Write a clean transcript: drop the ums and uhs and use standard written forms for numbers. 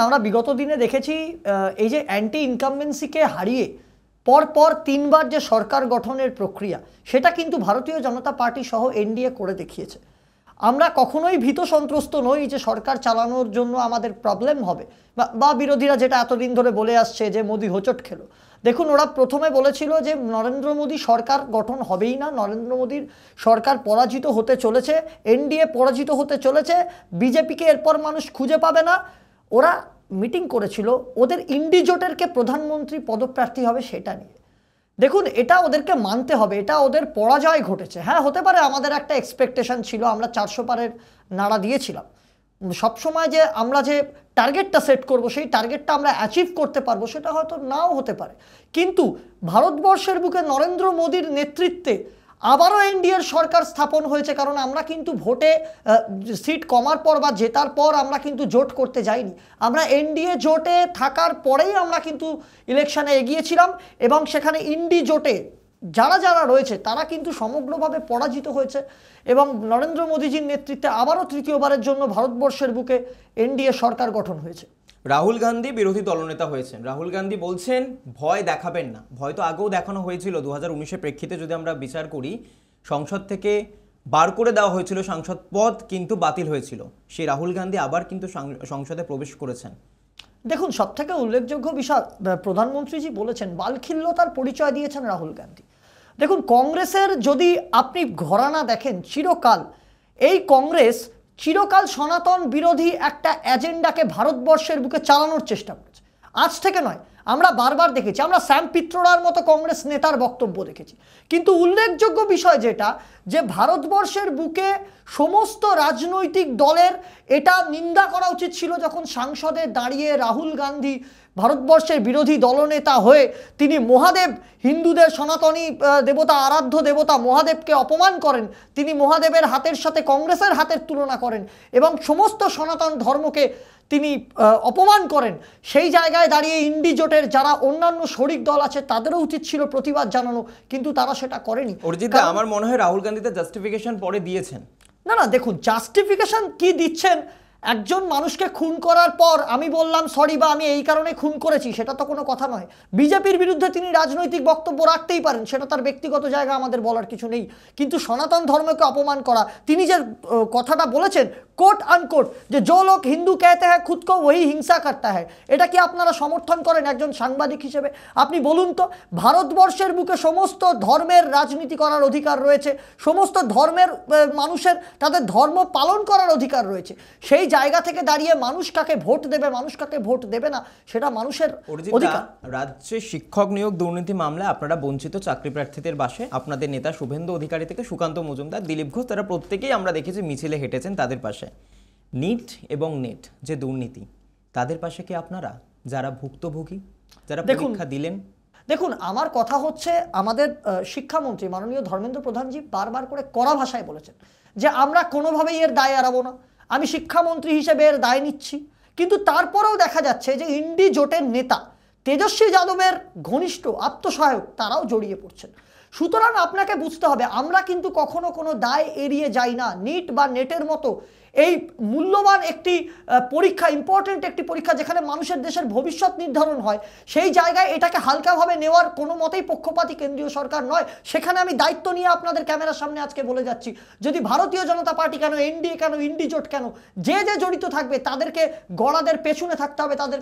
আমরা বিগত দিনে দেখেছি এই যে অ্যান্টি ইনকামবেন্সিকে হারিয়ে পরপর 3বার যে সরকার গঠনের প্রক্রিয়া, সেটা কিন্তু ভারতীয় জনতা পার্টি সহ এনডিএ করে দেখিয়েছে। আমরা কখনোই ভীত সন্ত্রস্ত নই যে সরকার চালানোর জন্য আমাদের প্রবলেম হবে, বা বিরোধীরা যেটা এতদিন ধরে বলে আসছে যে মোদি হোঁচট খেলো। দেখুন, ওরা প্রথমে বলেছিল যে নরেন্দ্র মোদী সরকার গঠন হবেই না, নরেন্দ্র মোদীর সরকার পরাজিত হতে চলেছে, এনডিএ পরাজিত হতে চলেছে, বিজেপিকে এরপর মানুষ খুঁজে পাবে না। ওরা মিটিং করেছিল ওদের ইন্ডি জোটের কে প্রধানমন্ত্রী পদপ্রার্থী হবে সেটা নিয়ে। দেখুন, এটা ওদেরকে মানতে হবে, এটা ওদের পরাজয় ঘটেছে। হ্যাঁ, হতে পারে আমাদের একটা এক্সপেকটেশন ছিল, আমরা 400 পারের নাড়া দিয়েছিলাম। সবসময় যে আমরা যে টার্গেটটা সেট করব সেই টার্গেটটা আমরা অ্যাচিভ করতে পারবো সেটা হয়তো নাও হতে পারে, কিন্তু ভারতবর্ষের বুকে নরেন্দ্র মোদীর নেতৃত্বে আবারও এনডিএর সরকার স্থাপন হয়েছে। কারণ আমরা কিন্তু ভোটে সিট কমার পর বা জেতার পর আমরা কিন্তু জোট করতে যাইনি, আমরা এনডিএ জোটে থাকার পরেই আমরা কিন্তু ইলেকশনে এগিয়েছিলাম, এবং সেখানে ইন্ডি জোটে যারা যারা রয়েছে তারা কিন্তু সমগ্রভাবে পরাজিত হয়েছে, এবং নরেন্দ্র মোদীজির নেতৃত্বে আবারও তৃতীয়বারের জন্য ভারতবর্ষের বুকে এনডিএ সরকার গঠন হয়েছে। রাহুল গান্ধী বিরোধী দলনেতা হয়েছেন। রাহুল গান্ধী বলছেন ভয় দেখাবেন না। ভয় তো আগেও দেখানো হয়েছিল, 2019-এর প্রেক্ষিতে যদি আমরা বিচার করি, সংসদ থেকে বার করে দেওয়া হয়েছিল, সাংসদ পদ কিন্তু বাতিল হয়েছিল। সেই রাহুল গান্ধী আবার কিন্তু সংসদে প্রবেশ করেছেন। দেখুন, সবথেকে উল্লেখযোগ্য বিষয় প্রধানমন্ত্রীজি বলেছেন, বালখিল্যতার পরিচয় দিয়েছেন রাহুল গান্ধী। দেখুন, কংগ্রেসের যদি আপনি ঘরানা দেখেন, চিরকাল এই কংগ্রেস চিরকাল সনাতন বিরোধী একটা এজেন্ডাকে ভারতবর্ষের বুকে চালানোর চেষ্টা করেছে। আজ থেকে নয়, আমরা বারবার দেখেছি, আমরা স্যাম পিত্রোডার মতো কংগ্রেস নেতার বক্তব্য দেখেছি। কিন্তু উল্লেখযোগ্য বিষয় যেটা, যে ভারতবর্ষের বুকে সমস্ত রাজনৈতিক দলের এটা নিন্দা করা উচিত ছিল যখন সংসদে দাঁড়িয়ে রাহুল গান্ধী ভারতবর্ষের বিরোধী দলনেতা হয়ে তিনি মহাদেব, হিন্দুদের সনাতনী দেবতা, আরাধ্য দেবতা মহাদেবকে অপমান করেন, তিনি মহাদেবের হাতের সাথে কংগ্রেসের হাতের তুলনা করেন এবং সমস্ত সনাতন ধর্মকে তিনি অপমান করেন। সেই জায়গায় দাঁড়িয়ে ইন্ডি জোটের যারা অন্যান্য শরিক দল আছে তাদেরও উচিত ছিল প্রতিবাদ জানানো, কিন্তু তারা সেটা করেনি। অরিজিৎদা, আমার মনে হয় রাহুল গান্ধী তার জাস্টিফিকেশন পরে দিয়েছেন। না, দেখুন, জাস্টিফিকেশন কি দিচ্ছেন? একজন মানুষকে খুন করার পর আমি বললাম সরি বা আমি এই কারণে খুন করেছি, সেটা তো কোনো কথা নয়। বিজেপির বিরুদ্ধে তিনি রাজনৈতিক বক্তব্য রাখতেই পারেন, সেটা তার ব্যক্তিগত জায়গা, আমাদের বলার কিছু নেই। কিন্তু সনাতন ধর্মকে অপমান করা, তিনি যে কথাটা বলেছেন কোট আনকোট, যে জো লোক হিন্দু कहते हैं खुद को वही হিংসা करता है, এটা কি আপনারা সমর্থন করেন একজন সাংবাদিক হিসেবে? আপনি বলুন তো, ভারতবর্ষের বুকে সমস্ত ধর্মের রাজনীতি করার অধিকার রয়েছে, সমস্ত ধর্মের মানুষের তাদের ধর্ম পালন করার অধিকার রয়েছে। সেই জায়গা থেকে দাঁড়িয়ে মানুষ কাকে ভোট দেবে, মানুষ কাকে ভোট দেবে না, সেটা মানুষের অধিকার। রাজ্যে শিক্ষক নিয়োগ দুর্নীতি মামলায় আপনারা বঞ্চিত চাকরি প্রার্থীদের পাশে আপনাদের নেতা শুভেন্দু অধিকারী থেকে সুকান্ত মজুমদার, দিলীপ ঘোষ, তারা প্রত্যেকেই আমরা দেখেছি মিছিলে হেঁটেছেন তাদের পাশে। নিট এবং নেট যে দুর্নীতি, তাদের পাশে কি আপনারা, যারা ভুক্তভোগী, যারা পরীক্ষা দিলেন? দেখুন, আমার কথা হচ্ছে, আমাদের শিক্ষামন্ত্রী মাননীয় ধর্মেন্দ্র প্রধানজি বারবার করে কড়া ভাষায় বলেছেন যে আমরা কোনোভাবেই এর দায় এড়াবো না, আমি শিক্ষামন্ত্রী হিসেবে এর দায় নিচ্ছি। কিন্তু তারপরেও দেখা যাচ্ছে যে ইন্ডি জোটের নেতা তেজস্বী যাদবের ঘনিষ্ঠ আত্মসহায়ক তারাও জড়িয়ে পড়ছেন। সুতরাং আপনাকে বুঝতে হবে, আমরা কিন্তু কখনো কোনো দায় এড়িয়ে যাই না। নিট বা নেটের মতো এই মূল্যবান একটি পরীক্ষা, ইম্পর্টেন্ট একটি পরীক্ষা, যেখানে মানুষের দেশের ভবিষ্যৎ নির্ধারণ হয়, সেই জায়গায় এটাকে হালকাভাবে নেওয়ার কোনো মতেই পক্ষপাতী কেন্দ্রীয় সরকার নয়। সেখানে আমি দায়িত্ব নিয়ে আপনাদের ক্যামেরার সামনে আজকে বলে যাচ্ছি, যদি ভারতীয় জনতা পার্টি কেন, এনডিএ কেন, ইন্ডি জোট কেন, যে যে জড়িত থাকবে তাদেরকে গড়াদের পেছনে থাকতে হবে, তাদের